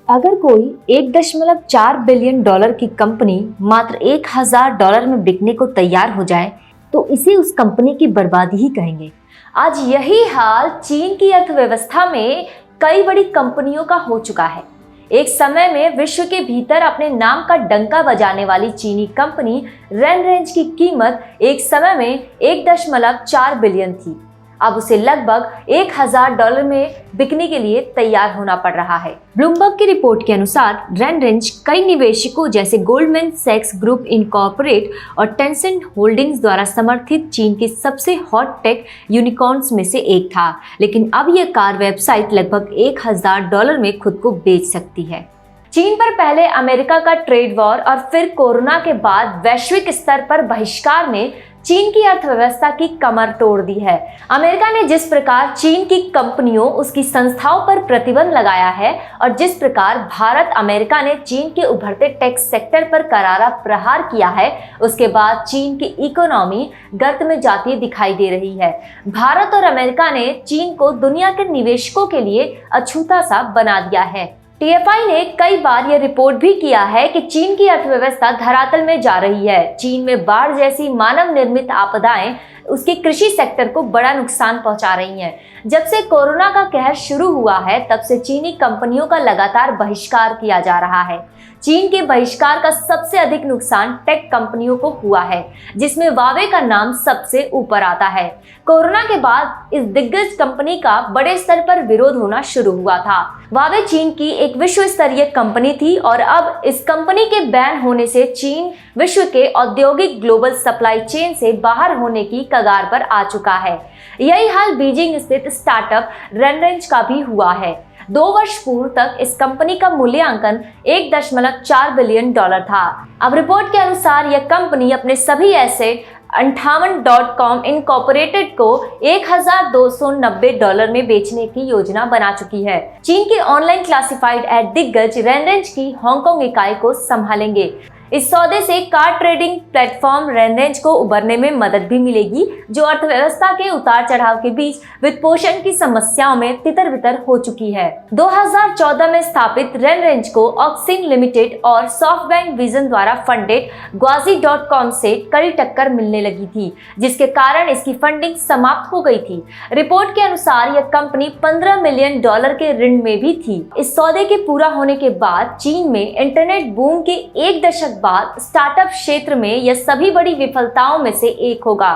अगर कोई $1.4 बिलियन की कंपनी मात्र $1,000 में बिकने को तैयार हो जाए तो इसे उस कंपनी की बर्बादी ही कहेंगे। आज यही हाल चीन की अर्थव्यवस्था में कई बड़ी कंपनियों का हो चुका है। एक समय में विश्व के भीतर अपने नाम का डंका बजाने वाली चीनी कंपनी रेनरेंज की कीमत एक समय में $1.4 बिलियन थी। अब उसे लगभग $1,000 में बिकने के लिए तैयार होना पड़ रहा है। ब्लूमबर्ग की रिपोर्ट के अनुसार रेनरेंज कई निवेशकों जैसे गोल्डमैन सैक्स ग्रुप इनकॉर्पोरेट और टेंसेंट होल्डिंग्स द्वारा समर्थित चीन के सबसे हॉट टेक यूनिकॉर्न्स में से एक था, लेकिन अब यह कार वेबसाइट लगभग $1,000 में खुद को बेच सकती है। चीन पर पहले अमेरिका का ट्रेड वॉर और फिर कोरोना के बाद वैश्विक स्तर पर बहिष्कार ने चीन की अर्थव्यवस्था की कमर तोड़ दी है। अमेरिका ने जिस प्रकार चीन की कंपनियों, उसकी संस्थाओं पर प्रतिबंध लगाया है और जिस प्रकार भारत अमेरिका ने चीन के उभरते टेक सेक्टर पर करारा प्रहार किया है, उसके बाद चीन की इकोनॉमी गर्त में जाती दिखाई दे रही है। भारत और अमेरिका ने चीन को दुनिया के निवेशकों के लिए अछूता सा बना दिया है। टीएफआई ने कई बार यह रिपोर्ट भी किया है कि चीन की अर्थव्यवस्था धरातल में जा रही है। चीन में बाढ़ जैसी मानव निर्मित आपदाएं उसके कृषि सेक्टर को बड़ा नुकसान पहुंचा रही हैं। जब से कोरोना का कहर शुरू हुआ है, तब से चीनी कंपनियों का लगातार बहिष्कार किया जा रहा है। चीन के बहिष्कार का सबसे अधिक नुकसान टेक कंपनियों को हुआ है, जिसमें वावे का नाम सबसे ऊपर आता है। कोरोना के बाद इस दिग्गज कंपनी का बड़े स्तर पर विरोध होना शुरू हुआ था। वावे चीन की एक विश्व स्तरीय कंपनी थी और अब इस कंपनी के बैन होने से चीन विश्व के औद्योगिक ग्लोबल सप्लाई चेन से बाहर होने की कगार पर आ चुका है। यही हाल बीजिंग स्थित स्टार्टअप रेनरेंज का भी हुआ है। 2 वर्ष पूर्व तक इस कंपनी का मूल्यांकन $1.4 बिलियन था। अब रिपोर्ट के अनुसार यह कंपनी अपने सभी एसेट 58.com इनकॉर्पोरेटेड को $1,290 में बेचने की योजना बना चुकी है। चीन के ऑनलाइन क्लासिफाइड एड दिग्गज रेनरेंज की हांगकांग इकाई को संभालेंगे। इस सौदे से कार ट्रेडिंग प्लेटफॉर्म रेनरेंज को उभरने में मदद भी मिलेगी, जो अर्थव्यवस्था के उतार चढ़ाव के बीच वित्तपोषण की समस्याओं में तितर-बितर हो चुकी है। 2014 में स्थापित रेनरेंज को ऑक्सिन लिमिटेड और सॉफ्टबैंक विजन द्वारा फंडेड ग्वाजी.com से कड़ी टक्कर मिलने लगी थी, जिसके कारण इसकी फंडिंग समाप्त हो गई थी। रिपोर्ट के अनुसार यह कंपनी $15 मिलियन के ऋण में भी थी। इस सौदे के पूरा होने के बाद चीन में इंटरनेट बूम के एक दशक बाद स्टार्टअप क्षेत्र में यह सभी बड़ी विफलताओं में से एक होगा।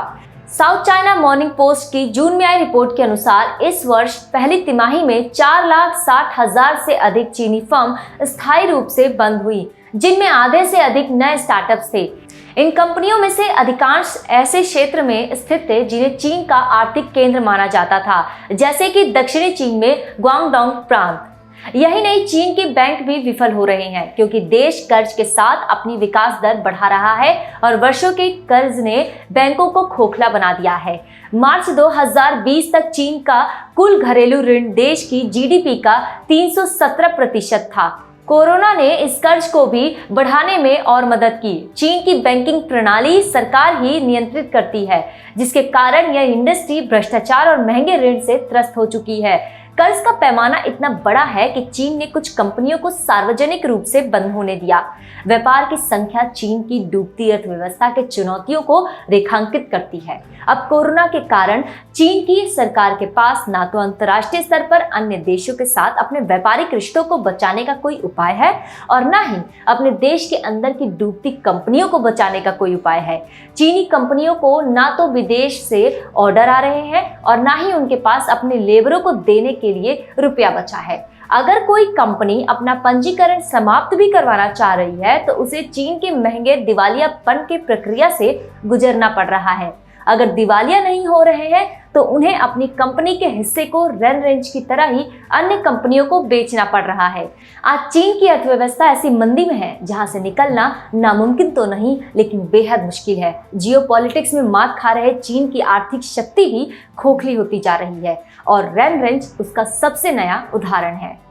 साउथ चाइना मॉर्निंग पोस्ट की जून में आई रिपोर्ट के अनुसार इस वर्ष पहली तिमाही में 4,60,000 से अधिक चीनी फर्म स्थायी रूप से बंद हुई, जिनमें आधे से अधिक नए स्टार्टअप्स थे। इन कंपनियों में से अधिकांश ऐसे क्षेत्र में स्थित थे जिन्हें चीन का आर्थिक केंद्र माना जाता था, जैसे कि दक्षिणी चीन में ग्वांगडोंग प्रांत। यही नहीं, चीन के बैंक भी विफल हो रहे हैं क्योंकि देश कर्ज के साथ अपनी विकास दर बढ़ा रहा है और वर्षों के कर्ज ने बैंकों को खोखला बना दिया है। मार्च 2020 तक चीन का कुल घरेलू ऋण देश की जीडीपी का 317% था। कोरोना ने इस कर्ज को भी बढ़ाने में और मदद की। चीन की बैंकिंग प्रणाली सरकार ही नियंत्रित करती है, जिसके कारण यह इंडस्ट्री भ्रष्टाचार और महंगे ऋण से त्रस्त हो चुकी है। कर्ज का पैमाना इतना बड़ा है कि चीन ने कुछ कंपनियों को सार्वजनिक रूप से बंद होने दिया। व्यापार की संख्या चीन की डूबती अर्थव्यवस्था के चुनौतियों को रेखांकित करती है। अब कोरोना के कारण चीन की सरकार के पास ना तो अंतर्राष्ट्रीय स्तर पर अन्य देशों के साथ अपने व्यापारिक रिश्तों को बचाने का कोई उपाय है और ना ही अपने देश के अंदर की डूबती कंपनियों को बचाने का कोई उपाय है। चीनी कंपनियों को ना तो विदेश से ऑर्डर आ रहे हैं और ना ही उनके पास अपने लेबरों को देने के लिए रुपया बचा है। अगर कोई कंपनी अपना पंजीकरण समाप्त भी करवाना चाह रही है तो उसे चीन के महंगे दिवालियापन की प्रक्रिया से गुजरना पड़ रहा है। अगर दिवालिया नहीं हो रहे हैं तो उन्हें अपनी कंपनी के हिस्से को रेनरेंज की तरह ही अन्य कंपनियों को बेचना पड़ रहा है। आज चीन की अर्थव्यवस्था ऐसी मंदी में है जहां से निकलना नामुमकिन तो नहीं, लेकिन बेहद मुश्किल है। जियोपॉलिटिक्स में मात खा रहे चीन की आर्थिक शक्ति भी खोखली होती जा रही है और रेनरेंज उसका सबसे नया उदाहरण है।